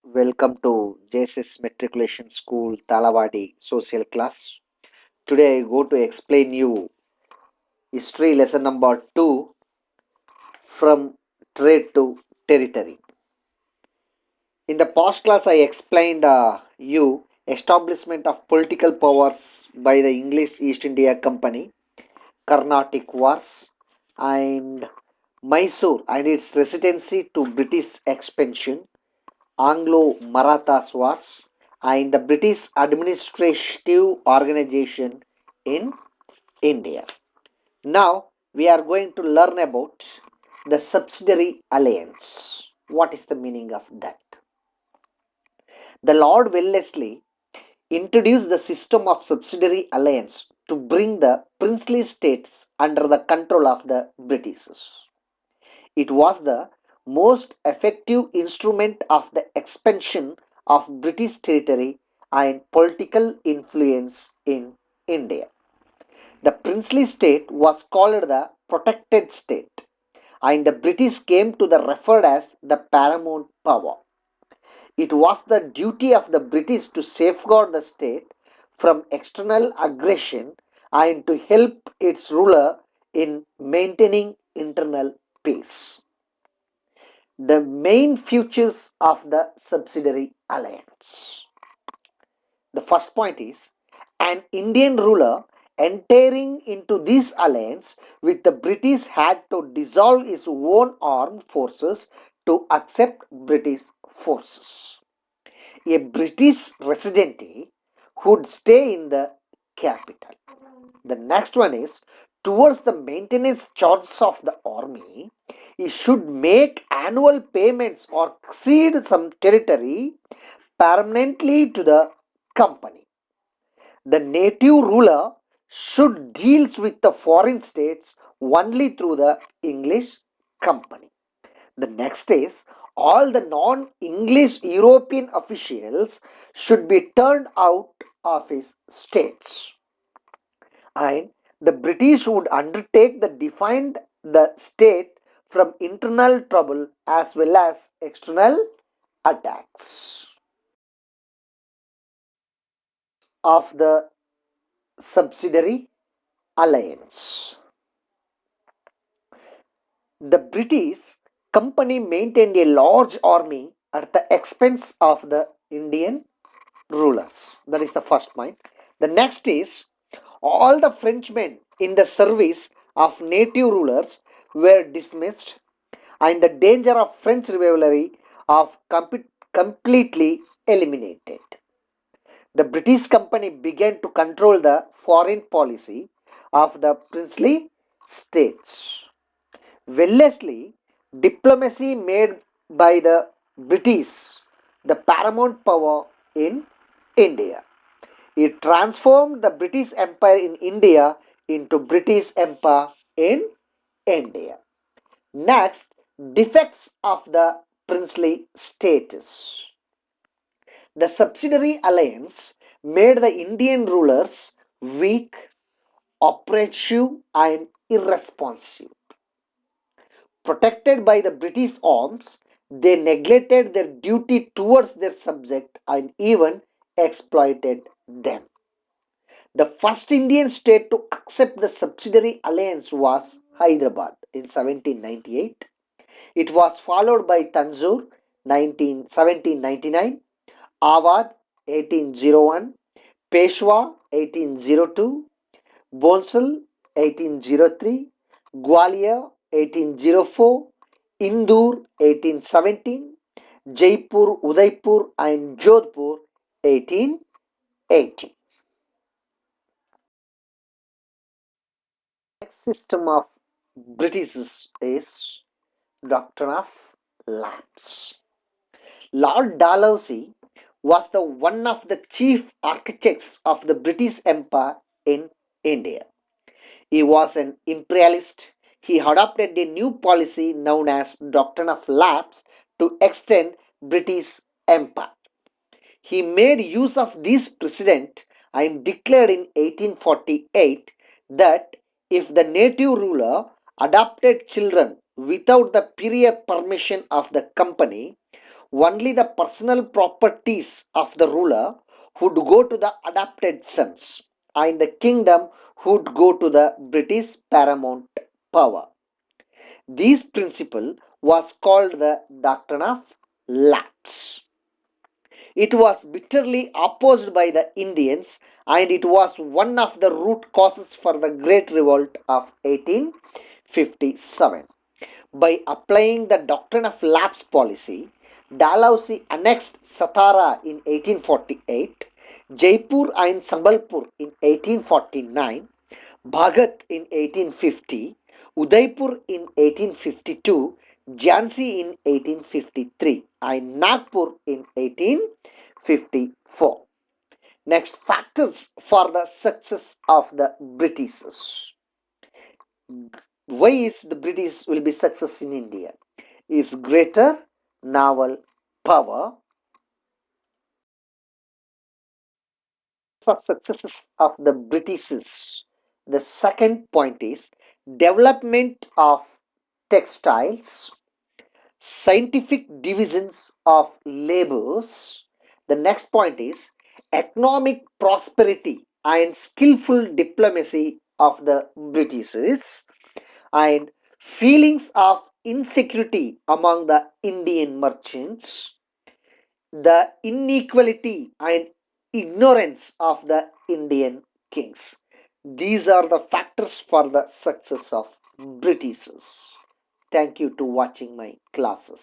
Welcome to JSS Matriculation School Talawadi Social Class. Today I go to explain you history lesson number 2 from trade to territory. In the past class I explained you establishment of political powers by the English East India Company, Carnatic Wars and Mysore and its residency to British expansion, Anglo-Marathas Wars, and the British administrative organization in India. Now we are going to learn about the subsidiary alliance. What is the meaning of that? The Lord Wellesley introduced the system of subsidiary alliance to bring the princely states under the control of the Britishers. It was the most effective instrument of the expansion of British territory and political influence in India. The princely state was called the protected state, and the British came to the referred as the paramount power. It was the duty of the British to safeguard the state from external aggression and to help its ruler in maintaining internal peace. The main features of the subsidiary alliance. The first point is an Indian ruler entering into this alliance with the British had to dissolve his own armed forces to accept British forces. A British resident would stay in the capital. The next one is towards the maintenance charges of the army, he should make annual payments or cede some territory permanently to the company. The native ruler should deal with the foreign states only through the English company. The next is all the non-English European officials should be turned out of his states. And the British would undertake to defend the state from internal trouble as well as external attacks. Of the subsidiary alliance. The British company maintained a large army at the expense of the Indian rulers. That is the first point. The next is all the Frenchmen in the service of native rulers were dismissed and the danger of French rivalry of completely eliminated. The British company began to control the foreign policy of the princely states. Wellesley diplomacy made by the British the paramount power in India. It transformed the British Empire in India into British Empire in India. Next, defects of the princely status. The subsidiary alliance made the Indian rulers weak, oppressive, and irresponsive. Protected by the British arms, they neglected their duty towards their subject and even exploited them. The first Indian state to accept the subsidiary alliance was Hyderabad in 1798. It was followed by Tanjore 1799, Awadh 1801, Peshwa 1802, Bhonsle 1803, Gwalior 1804, Indore 1817, Jaipur, Udaipur and Jodhpur 1880. Next system of British is Doctrine of Lapse. Lord Dalhousie was the one of the chief architects of the British Empire in India. He was an imperialist. He adopted a new policy known as Doctrine of Lapse to extend British Empire. He made use of this precedent and declared in 1848 that if the native ruler adopted children without the prior permission of the company, only the personal properties of the ruler would go to the adopted sons, and the kingdom would go to the British paramount power. This principle was called the doctrine of lapse. It was bitterly opposed by the Indians, and it was one of the root causes for the Great Revolt of 1857. By applying the doctrine of lapse policy, Dalhousie annexed Satara in 1848, Jaipur and Sambalpur in 1849, Bhagat in 1850, Udaipur in 1852, Jhansi in 1853, and Nagpur in 1854. Next, factors for the success of the Britishers. Why is the British will be success in India? Is greater naval power. For successes of the Britishers, the second point is development of textiles, scientific divisions of labors. The next point is economic prosperity and skillful diplomacy of the Britishers, and feelings of insecurity among the Indian merchants, the inequality and ignorance of the Indian kings. These are the factors for the success of Britishers. Thank you to watching my classes.